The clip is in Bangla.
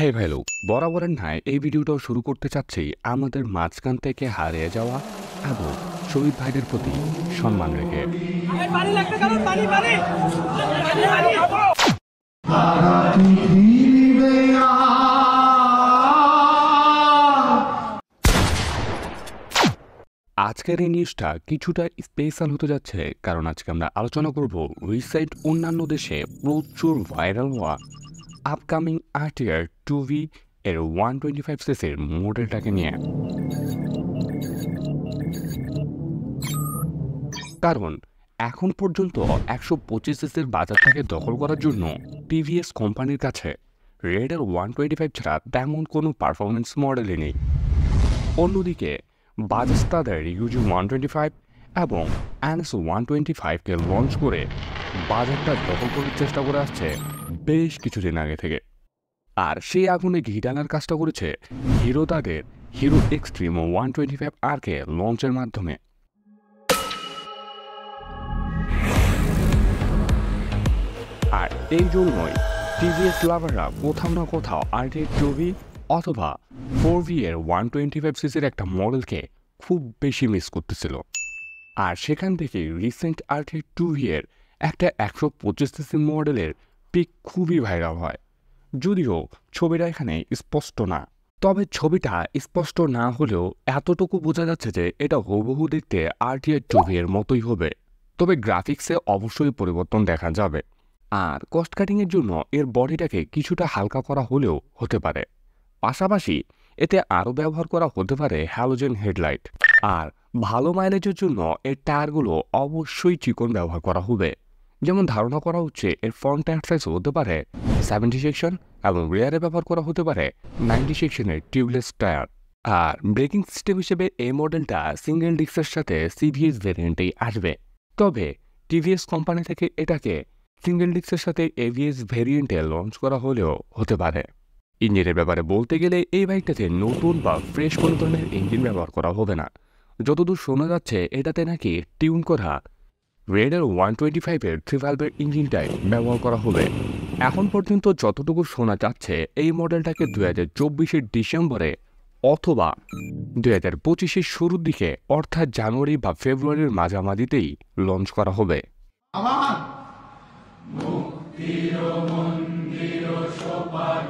হ্যাঁ ভাই লোক, বরাবরের ন্যায় এই ভিডিওটাও শুরু করতে চাচ্ছি আমাদের মাঝখান থেকে হারিয়ে যাওয়া এবং শহীদ ভাইদের প্রতি সম্মান রেখে। আজকের এই নিউজটা কিছুটা স্পেশাল হতে যাচ্ছে, কারণ আজকে আমরা আলোচনা করব রিসেন্ট অন্যান্য দেশে প্রচুর ভাইরাল হওয়া আপকামিং RTR 2V এর 125cc মডেলটাকে নিয়ে। কারণ এখন পর্যন্ত 125cc বাজারটাকে দখল করার জন্য টিভিএস কোম্পানির কাছে রেডের 125 ছাড়া তেমন কোনো পারফরমেন্স মডেলই নেই। অন্যদিকে বাজাজ তাদের ইউজি 125 এবং NS 125কে লঞ্চ করে বাজারটা দখল করার চেষ্টা করে আসছে বেশ কিছুদিন আগে থেকে। আর সেই আগুনে ঘি টানার কাজটা করেছে হিরো তাদের হিরো এক্সট্রিম 125Rকে লঞ্চের মাধ্যমে। আর এই জন্যই টিভিএস লাভাররা কোথাও না কোথাও RTR 2V অথবা 4V এর 125cc একটা মডেলকে খুব বেশি মিস করতেছিল। আর সেখান থেকে রিসেন্ট RTR 2V এর একটা 125cc মডেলের পিক খুবই ভাইরাল হয়, যদিও ছবিটা এখানে স্পষ্ট না। তবে ছবিটা স্পষ্ট না হলেও এতটুকু বোঝা যাচ্ছে যে এটা হুবহু দেখতে RTR 2V এর মতোই হবে, তবে গ্রাফিক্সে অবশ্যই পরিবর্তন দেখা যাবে। আর কস্ট কাটিংয়ের জন্য এর বডিটাকে কিছুটা হালকা করা হলেও হতে পারে। পাশাপাশি এতে আরও ব্যবহার করা হতে পারে হ্যালোজেন হেডলাইট। আর ভালো মাইলেজের জন্য এর টায়ারগুলো অবশ্যই চিকন ব্যবহার করা হবে। যেমন ধারণা করা হচ্ছে এর ফ্রন্ট টায়ার সাইজ হতে পারে 70 সেকশন এবং রিয়ারে ব্যবহার করা হতে পারে 90 সেকশনের টিউবলেস টায়ার। আর ব্রেকিং সিস্টেম হিসেবে এই মডেলটা সিঙ্গেল ডিস্কের সাথে CVS ভ্যারিয়েন্টেই আসবে। তবে টিভিএস কোম্পানি থেকে এটাকে সিঙ্গেল ডিস্কের সাথে ABS ভ্যারিয়েন্টে লঞ্চ করা হলেও হতে পারে। ইঞ্জিনের ব্যাপারে বলতে গেলে এই বাইকটাতে নতুন বা ফ্রেশ কোনো ধরনের ইঞ্জিন ব্যবহার করা হবে না। যতদূর শোনা যাচ্ছে এটাতে নাকি টিউন করা রেডের 125-এর 3 ভালভের ইঞ্জিনটাই ব্যবহার করা হবে। এখন পর্যন্ত যতটুকু শোনা যাচ্ছে এই মডেলটাকে 2024-এর ডিসেম্বরে অথবা 2025-এর শুরুর দিকে অর্থাৎ জানুয়ারি বা ফেব্রুয়ারির মাঝামাঝিতেই লঞ্চ করা হবে। মুক্তির মন্দির সোপান